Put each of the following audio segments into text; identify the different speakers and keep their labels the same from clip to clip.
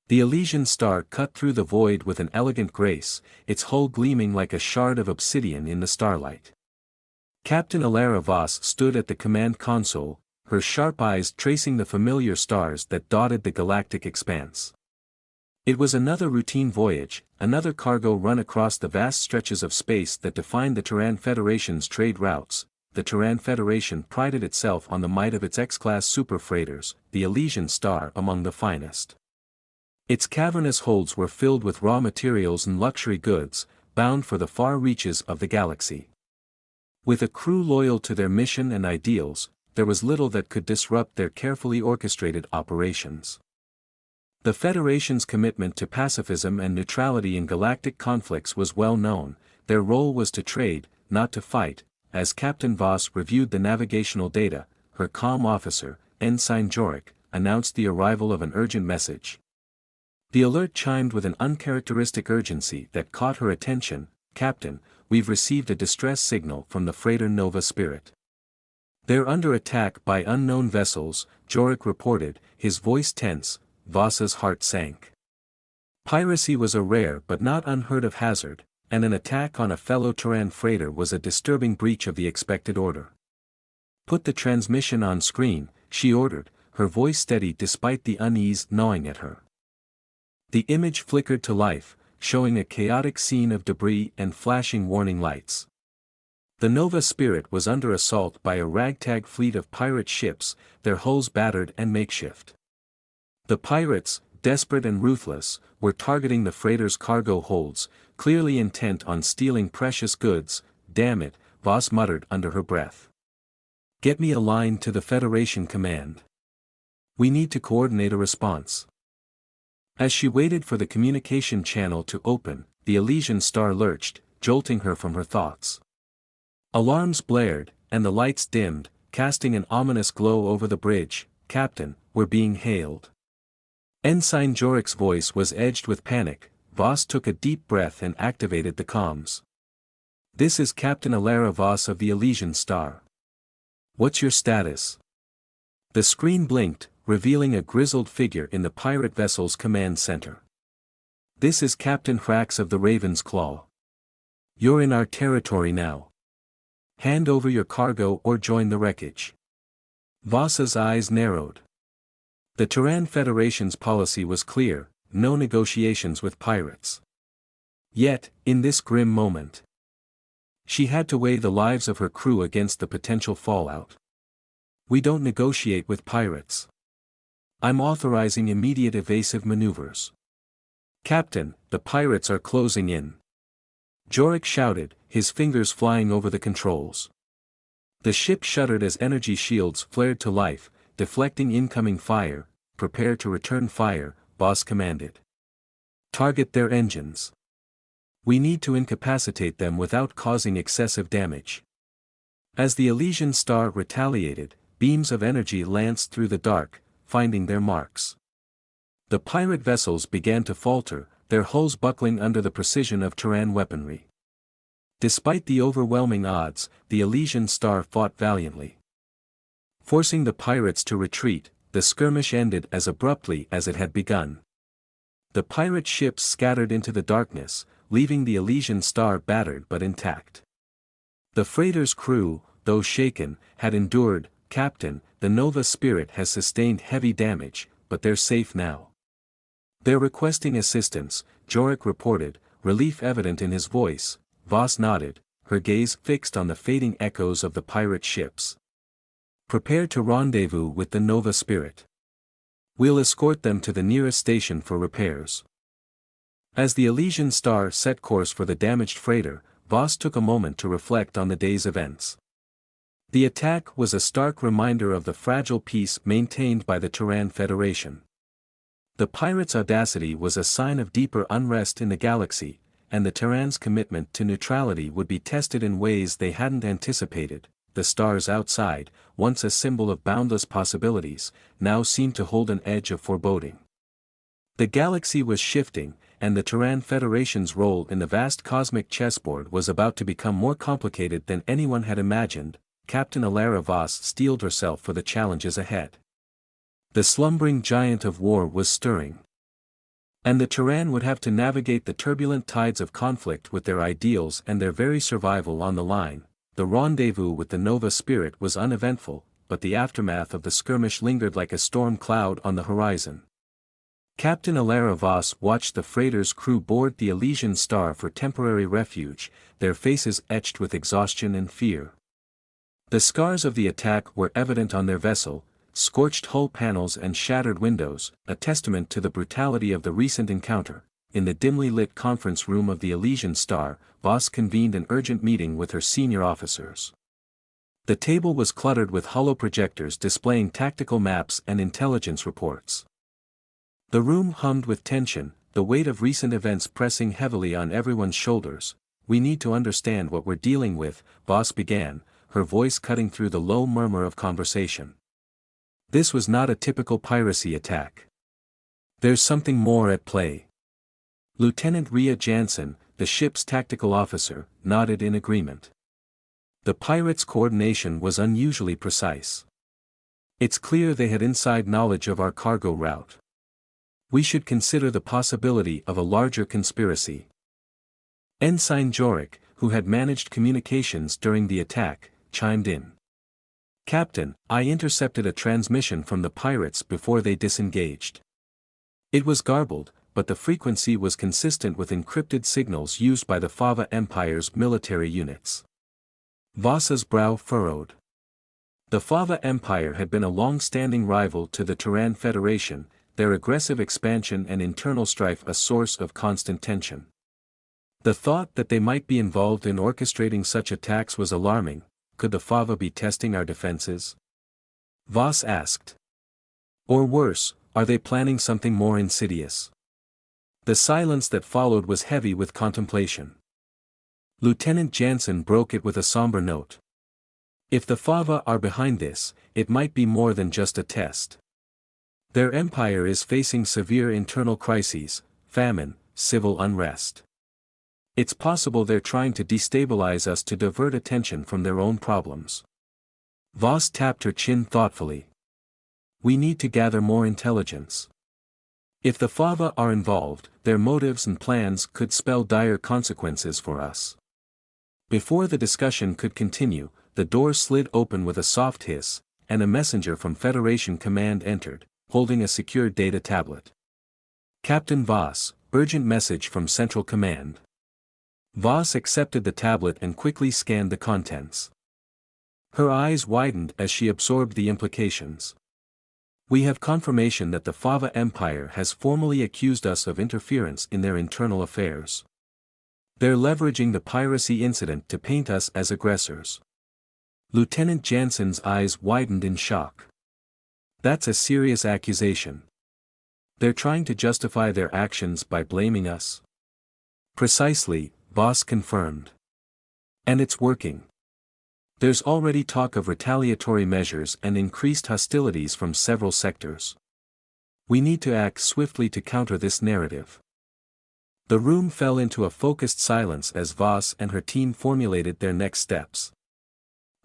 Speaker 1: The Elysian star cut through the void with an elegant grace, its hull gleaming like a shard of obsidian in the starlight. Captain Alara Voss stood at the command console, her sharp eyes tracing the familiar stars that dotted the galactic expanse. It was another routine voyage, another cargo run across the vast stretches of space that defined the Terran Federation's trade routes. The Terran Federation prided itself on the might of its X-class superfreighters, the Elysian Star among the finest. Its cavernous holds were filled with raw materials and luxury goods, bound for the far reaches of the galaxy. With a crew loyal to their mission and ideals, there was little that could disrupt their carefully orchestrated operations. The Federation's commitment to pacifism and neutrality in galactic conflicts was well known. Their role was to trade, not to fight. As Captain Voss reviewed the navigational data, her calm officer, Ensign Jorik, announced the arrival of an urgent message. The alert chimed with an uncharacteristic urgency that caught her attention. "Captain, we've received a distress signal from the freighter Nova Spirit. They're under attack by unknown vessels," Jorik reported, his voice tense. Voss's heart sank. Piracy was a rare but not unheard of hazard, and an attack on a fellow Terran freighter was a disturbing breach of the expected order. "Put the transmission on screen," she ordered, her voice steady despite the unease gnawing at her. The image flickered to life, showing a chaotic scene of debris and flashing warning lights. The Nova Spirit was under assault by a ragtag fleet of pirate ships, their hulls battered and makeshift. The pirates, desperate and ruthless, were targeting the freighter's cargo holds, clearly intent on stealing precious goods. "Damn it," Voss muttered under her breath. "Get me a line to the Federation command. We need to coordinate a response." As she waited for the communication channel to open, the Elysian Star lurched, jolting her from her thoughts. Alarms blared, and the lights dimmed, casting an ominous glow over the bridge. "Captain, we're being hailed." Ensign Jorik's voice was edged with panic. Voss took a deep breath and activated the comms. "This is Captain Alara Voss of the Elysian Star. What's your status?" The screen blinked, revealing a grizzled figure in the pirate vessel's command center. "This is Captain Hrax of the Raven's Claw. You're in our territory now. Hand over your cargo or join the wreckage." Voss's eyes narrowed. The Terran Federation's policy was clear: no negotiations with pirates. Yet, in this grim moment, she had to weigh the lives of her crew against the potential fallout. "We don't negotiate with pirates. I'm authorizing immediate evasive maneuvers." "Captain, the pirates are closing in," Jorik shouted, his fingers flying over the controls. The ship shuddered as energy shields flared to life, deflecting incoming fire. "Prepare to return fire," Voss commanded. "Target their engines. We need to incapacitate them without causing excessive damage." As the Elysian Star retaliated, beams of energy lanced through the dark, finding their marks. The pirate vessels began to falter, their hulls buckling under the precision of Terran weaponry. Despite the overwhelming odds, the Elysian Star fought valiantly. Forcing the pirates to retreat, the skirmish ended as abruptly as it had begun. The pirate ships scattered into the darkness, leaving the Elysian Star battered but intact. The freighter's crew, though shaken, had endured. "Captain, the Nova Spirit has sustained heavy damage, but they're safe now." "They're requesting assistance," Jorik reported, relief evident in his voice. Voss nodded, her gaze fixed on the fading echoes of the pirate ships. "Prepare to rendezvous with the Nova Spirit. We'll escort them to the nearest station for repairs." As the Elysian Star set course for the damaged freighter, Voss took a moment to reflect on the day's events. The attack was a stark reminder of the fragile peace maintained by the Terran Federation. The pirates' audacity was a sign of deeper unrest in the galaxy, and the Terrans' commitment to neutrality would be tested in ways they hadn't anticipated. The stars outside, once a symbol of boundless possibilities, now seemed to hold an edge of foreboding. The galaxy was shifting, and the Terran Federation's role in the vast cosmic chessboard was about to become more complicated than anyone had imagined. Captain Alara Voss steeled herself for the challenges ahead. The slumbering giant of war was stirring. And the Terran would have to navigate the turbulent tides of conflict with their ideals and their very survival on the line. The rendezvous with the Nova Spirit was uneventful, but the aftermath of the skirmish lingered like a storm cloud on the horizon. Captain Alara Voss watched the freighter's crew board the Elysian Star for temporary refuge, their faces etched with exhaustion and fear. The scars of the attack were evident on their vessel, scorched hull panels and shattered windows, a testament to the brutality of the recent encounter. In the dimly lit conference room of the Elysian Star, Voss convened an urgent meeting with her senior officers. The table was cluttered with holoprojectors displaying tactical maps and intelligence reports. The room hummed with tension, the weight of recent events pressing heavily on everyone's shoulders. "We need to understand what we're dealing with," Voss began, her voice cutting through the low murmur of conversation. This was not a typical piracy attack. There's something more at play. Lieutenant Rhea Jansen, the ship's tactical officer, nodded in agreement. The pirates' coordination was unusually precise. It's clear they had inside knowledge of our cargo route. We should consider the possibility of a larger conspiracy. Ensign Jorik, who had managed communications during the attack, chimed in. "Captain, I intercepted a transmission from the pirates before they disengaged. It was garbled, but the frequency was consistent with encrypted signals used by the Fava Empire's military units." Voss's brow furrowed. The Fava Empire had been a long-standing rival to the Terran Federation, their aggressive expansion and internal strife a source of constant tension. The thought that they might be involved in orchestrating such attacks was alarming. Could the Fava be testing our defenses? Voss asked. Or worse, are they planning something more insidious? The silence that followed was heavy with contemplation. Lieutenant Jansen broke it with a somber note. If the Fava are behind this, it might be more than just a test. Their empire is facing severe internal crises, famine, civil unrest. It's possible they're trying to destabilize us to divert attention from their own problems. Voss tapped her chin thoughtfully. We need to gather more intelligence. If the Fava are involved, their motives and plans could spell dire consequences for us. Before the discussion could continue, the door slid open with a soft hiss, and a messenger from Federation Command entered, holding a secure data tablet. Captain Voss, urgent message from Central Command. Voss accepted the tablet and quickly scanned the contents. Her eyes widened as she absorbed the implications. We have confirmation that the Fava Empire has formally accused us of interference in their internal affairs. They're leveraging the piracy incident to paint us as aggressors. Lieutenant Jansen's eyes widened in shock. That's a serious accusation. They're trying to justify their actions by blaming us? Precisely, Voss confirmed. And it's working. There's already talk of retaliatory measures and increased hostilities from several sectors. We need to act swiftly to counter this narrative. The room fell into a focused silence as Voss and her team formulated their next steps.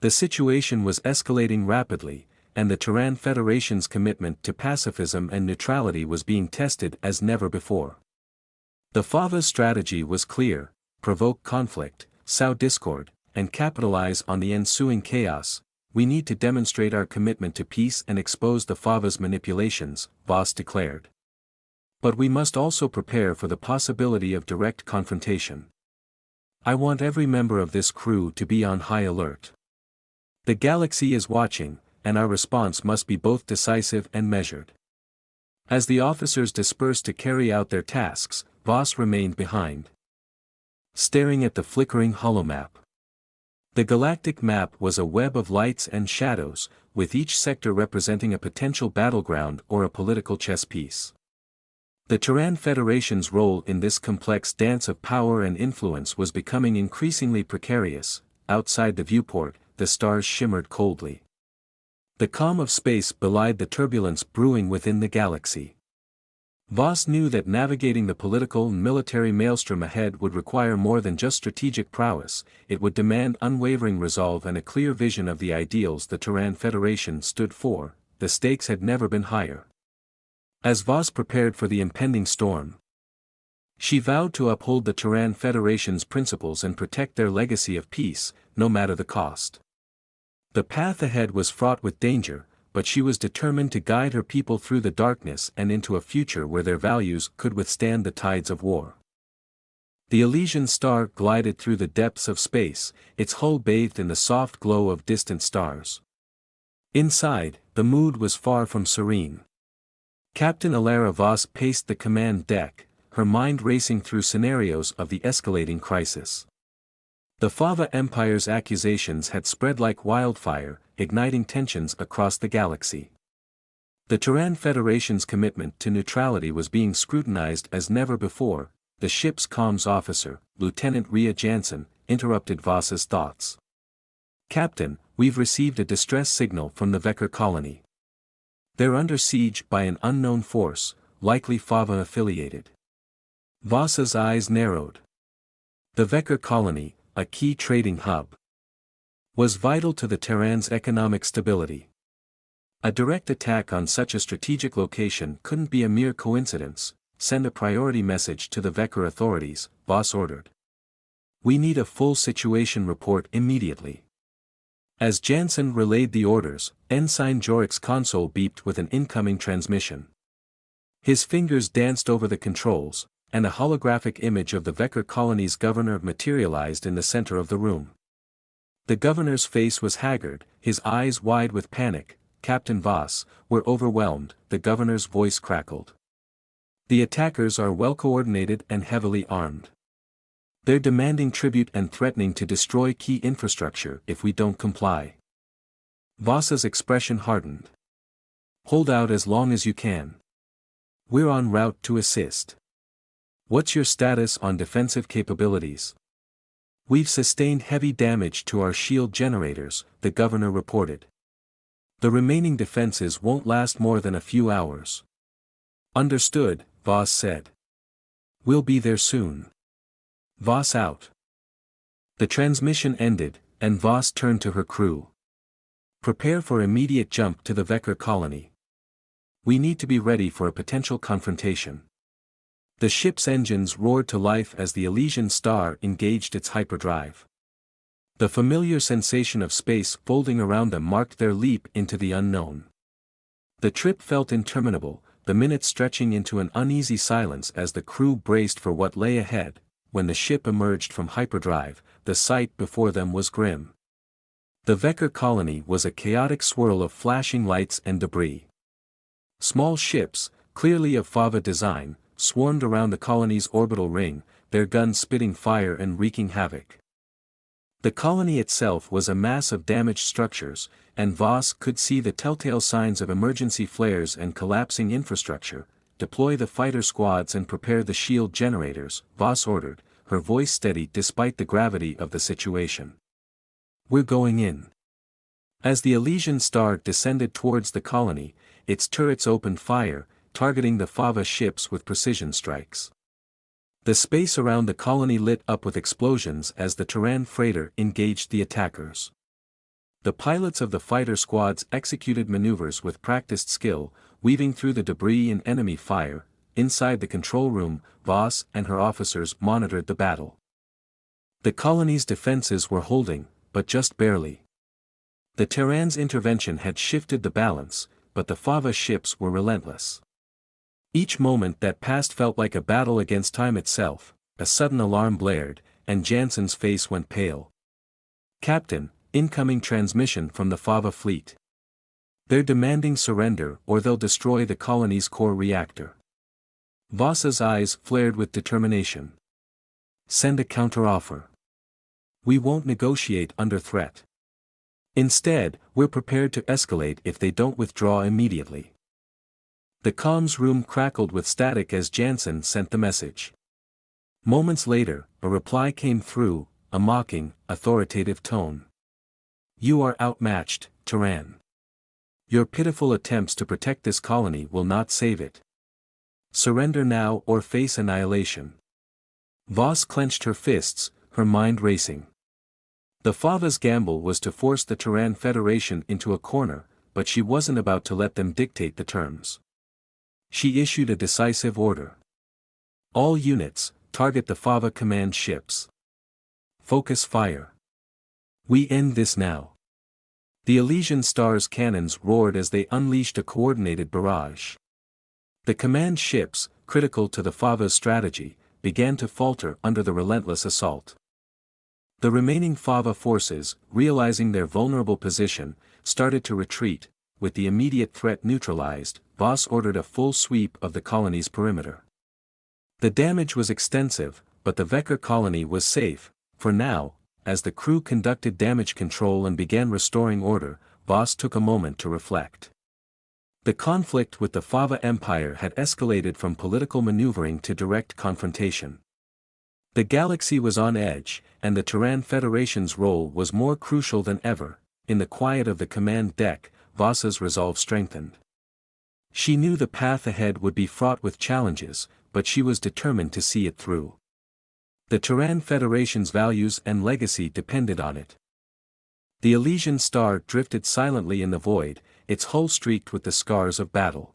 Speaker 1: The situation was escalating rapidly, and the Terran Federation's commitment to pacifism and neutrality was being tested as never before. The Fava's strategy was clear: provoke conflict, sow discord, and capitalize on the ensuing chaos. We need to demonstrate our commitment to peace and expose the Fava's manipulations, Voss declared. But we must also prepare for the possibility of direct confrontation. I want every member of this crew to be on high alert. The galaxy is watching, and our response must be both decisive and measured. As the officers dispersed to carry out their tasks, Voss remained behind, staring at the flickering holomap. The galactic map was a web of lights and shadows, with each sector representing a potential battleground or a political chess piece. The Terran Federation's role in this complex dance of power and influence was becoming increasingly precarious. Outside the viewport, the stars shimmered coldly. The calm of space belied the turbulence brewing within the galaxy. Voss knew that navigating the political and military maelstrom ahead would require more than just strategic prowess. It would demand unwavering resolve and a clear vision of the ideals the Terran Federation stood for. The stakes had never been higher. As Voss prepared for the impending storm, She vowed to uphold the Terran Federation's principles and protect their legacy of peace, no matter the cost. The path ahead was fraught with danger, but she was determined to guide her people through the darkness and into a future where their values could withstand the tides of war. The Elysian star glided through the depths of space, its hull bathed in the soft glow of distant stars. Inside, the mood was far from serene. Captain Alara Voss paced the command deck, her mind racing through scenarios of the escalating crisis. The Fava Empire's accusations had spread like wildfire, igniting tensions across the galaxy. The Terran Federation's commitment to neutrality was being scrutinized as never before. The ship's comms officer, Lieutenant Rhea Jansen, interrupted Voss's thoughts. "Captain, we've received a distress signal from the Vecker colony. They're under siege by an unknown force, likely Fava-affiliated." Voss's eyes narrowed. The Vecker colony, a key trading hub, was vital to the Terran's economic stability. A direct attack on such a strategic location couldn't be a mere coincidence. "Send a priority message to the Vecker authorities," Voss ordered. "We need a full situation report immediately." As Jansen relayed the orders, Ensign Jorik's console beeped with an incoming transmission. His fingers danced over the controls, and a holographic image of the Vecker colony's governor materialized in the center of the room. The governor's face was haggard, his eyes wide with panic. "Captain Voss, we're overwhelmed," the governor's voice crackled. "The attackers are well coordinated and heavily armed. They're demanding tribute and threatening to destroy key infrastructure if we don't comply." Voss's expression hardened. "Hold out as long as you can. We're en route to assist. What's your status on defensive capabilities?" "We've sustained heavy damage to our shield generators," the governor reported. "The remaining defenses won't last more than a few hours." "Understood," Voss said. "We'll be there soon." Voss out. The transmission ended, and Voss turned to her crew. "Prepare for immediate jump to the Vecker colony. We need to be ready for a potential confrontation." The ship's engines roared to life as the Elysian star engaged its hyperdrive. The familiar sensation of space folding around them marked their leap into the unknown. The trip felt interminable, the minutes stretching into an uneasy silence as the crew braced for what lay ahead. When the ship emerged from hyperdrive, the sight before them was grim. The Vecker colony was a chaotic swirl of flashing lights and debris. Small ships, clearly of Fava design, swarmed around the colony's orbital ring, their guns spitting fire and wreaking havoc. The colony itself was a mass of damaged structures, and Voss could see the telltale signs of emergency flares and collapsing infrastructure. "Deploy the fighter squads and prepare the shield generators," Voss ordered, her voice steady despite the gravity of the situation. "We're going in." As the Elysian star descended towards the colony, its turrets opened fire, targeting the Fava ships with precision strikes. The space around the colony lit up with explosions as the Terran freighter engaged the attackers. The pilots of the fighter squads executed maneuvers with practiced skill, weaving through the debris and enemy fire. Inside the control room, Voss and her officers monitored the battle. The colony's defenses were holding, but just barely. The Terran's intervention had shifted the balance, but the Fava ships were relentless. Each moment that passed felt like a battle against time itself. A sudden alarm blared, and Jansen's face went pale. "Captain, incoming transmission from the Fava fleet. They're demanding surrender or they'll destroy the colony's core reactor." Voss's eyes flared with determination. "Send a counteroffer. We won't negotiate under threat. Instead, we're prepared to escalate if they don't withdraw immediately." The comms room crackled with static as Jansen sent the message. Moments later, a reply came through, a mocking, authoritative tone. "You are outmatched, Terran. Your pitiful attempts to protect this colony will not save it. Surrender now or face annihilation." Voss clenched her fists, her mind racing. The Fava's gamble was to force the Terran Federation into a corner, but she wasn't about to let them dictate the terms. She issued a decisive order. "All units, target the Fava command ships. Focus fire. We end this now. The Elysian Star's cannons roared as they unleashed a coordinated barrage. The command ships, critical to the Fava's strategy, began to falter under the relentless assault. The remaining Fava forces, realizing their vulnerable position, started to retreat. With the immediate threat neutralized, Voss ordered a full sweep of the colony's perimeter. The damage was extensive, but the Vekker colony was safe, for now. As the crew conducted damage control and began restoring order, Voss took a moment to reflect. The conflict with the Fava Empire had escalated from political maneuvering to direct confrontation. The galaxy was on edge, and the Terran Federation's role was more crucial than ever. In the quiet of the command deck, Voss's resolve strengthened. She knew the path ahead would be fraught with challenges, but she was determined to see it through. The Terran Federation's values and legacy depended on it. The Elysian Star drifted silently in the void, its hull streaked with the scars of battle.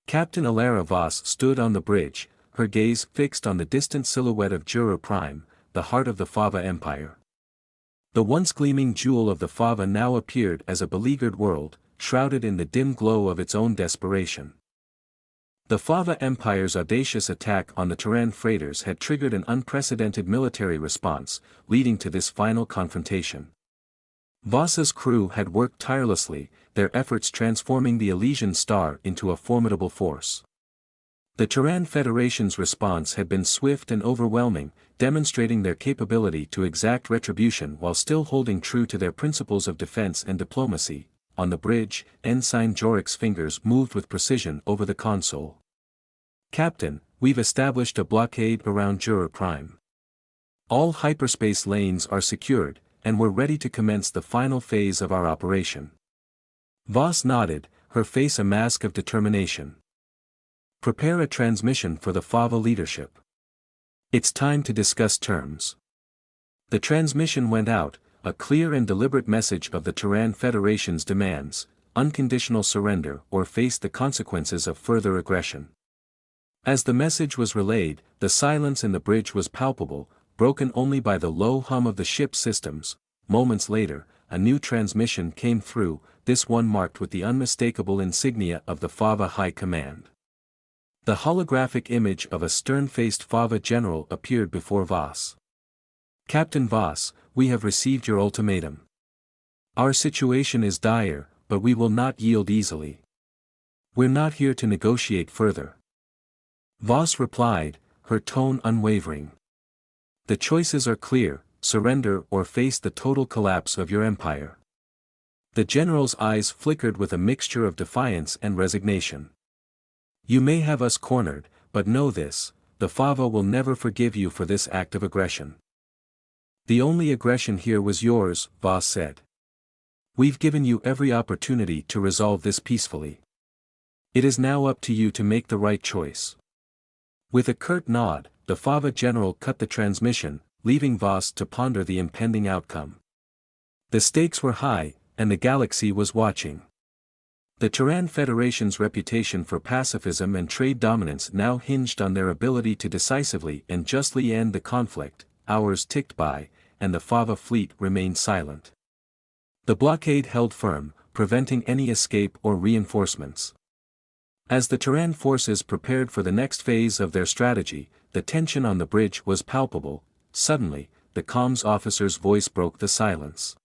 Speaker 1: Captain Alara Voss stood on the bridge, her gaze fixed on the distant silhouette of Jura Prime, the heart of the Fava Empire. The once gleaming jewel of the Fava now appeared as a beleaguered world, shrouded in the dim glow of its own desperation. The Fava Empire's audacious attack on the Terran freighters had triggered an unprecedented military response, leading to this final confrontation. Voss's crew had worked tirelessly, their efforts transforming the Elysian Star into a formidable force. The Terran Federation's response had been swift and overwhelming, demonstrating their capability to exact retribution while still holding true to their principles of defense and diplomacy. On the bridge, Ensign Jorik's fingers moved with precision over the console. "Captain, we've established a blockade around Jura Prime. All hyperspace lanes are secured, and we're ready to commence the final phase of our operation." Voss nodded, her face a mask of determination. "Prepare a transmission for the Fava leadership. It's time to discuss terms." The transmission went out, a clear and deliberate message of the Terran Federation's demands: unconditional surrender or face the consequences of further aggression. As the message was relayed, the silence in the bridge was palpable, broken only by the low hum of the ship's systems. Moments later, a new transmission came through, this one marked with the unmistakable insignia of the Fava High Command. The holographic image of a stern-faced Fava general appeared before Voss. "Captain Voss, we have received your ultimatum. Our situation is dire, but we will not yield easily. We're not here to negotiate further." Voss replied, her tone unwavering. "The choices are clear: surrender or face the total collapse of your empire." The general's eyes flickered with a mixture of defiance and resignation. "You may have us cornered, but know this: the Fava will never forgive you for this act of aggression." "The only aggression here was yours," Voss said. "We've given you every opportunity to resolve this peacefully. It is now up to you to make the right choice." With a curt nod, the Fava general cut the transmission, leaving Voss to ponder the impending outcome. The stakes were high, and the galaxy was watching. The Terran Federation's reputation for pacifism and trade dominance now hinged on their ability to decisively and justly end the conflict. Hours ticked by, and the Fava fleet remained silent. The blockade held firm, preventing any escape or reinforcements. As the Terran forces prepared for the next phase of their strategy, the tension on the bridge was palpable. Suddenly, the comms officer's voice broke the silence.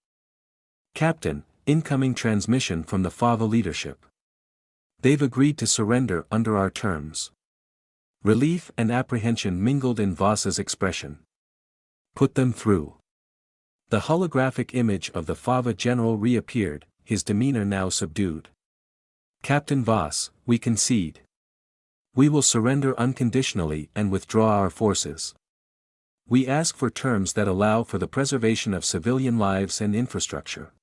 Speaker 1: "Captain, incoming transmission from the Fava leadership. They've agreed to surrender under our terms." Relief and apprehension mingled in Voss's expression. "Put them through." The holographic image of the Fava general reappeared, his demeanor now subdued. "Captain Voss, we concede. We will surrender unconditionally and withdraw our forces. We ask for terms that allow for the preservation of civilian lives and infrastructure."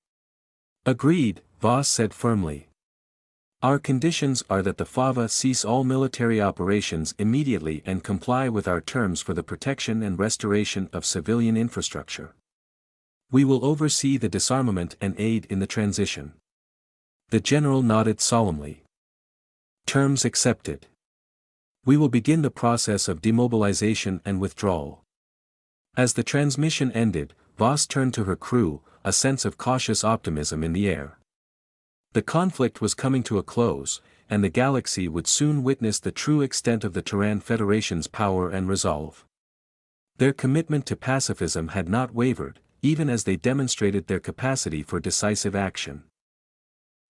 Speaker 1: "Agreed," Voss said firmly. "Our conditions are that the Fava cease all military operations immediately and comply with our terms for the protection and restoration of civilian infrastructure. We will oversee the disarmament and aid in the transition." The general nodded solemnly. "Terms accepted. We will begin the process of demobilization and withdrawal. As the transmission ended, Voss turned to her crew, a sense of cautious optimism in the air. The conflict was coming to a close, and the galaxy would soon witness the true extent of the Terran Federation's power and resolve. Their commitment to pacifism had not wavered, even as they demonstrated their capacity for decisive action.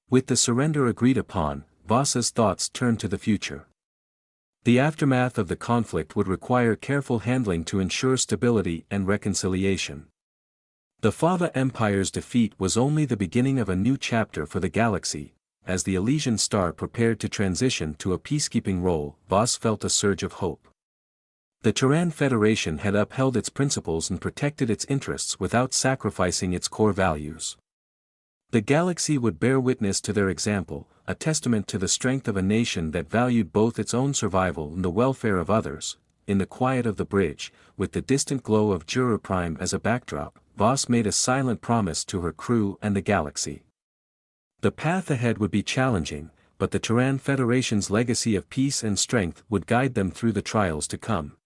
Speaker 1: With the surrender agreed upon, Voss's thoughts turned to the future. The aftermath of the conflict would require careful handling to ensure stability and reconciliation. The Fava Empire's defeat was only the beginning of a new chapter for the galaxy. As the Elysian Star prepared to transition to a peacekeeping role, Voss felt a surge of hope. The Terran Federation had upheld its principles and protected its interests without sacrificing its core values. The galaxy would bear witness to their example, a testament to the strength of a nation that valued both its own survival and the welfare of others. In the quiet of the bridge, with the distant glow of Jura Prime as a backdrop, Voss made a silent promise to her crew and the galaxy. The path ahead would be challenging, but the Terran Federation's legacy of peace and strength would guide them through the trials to come.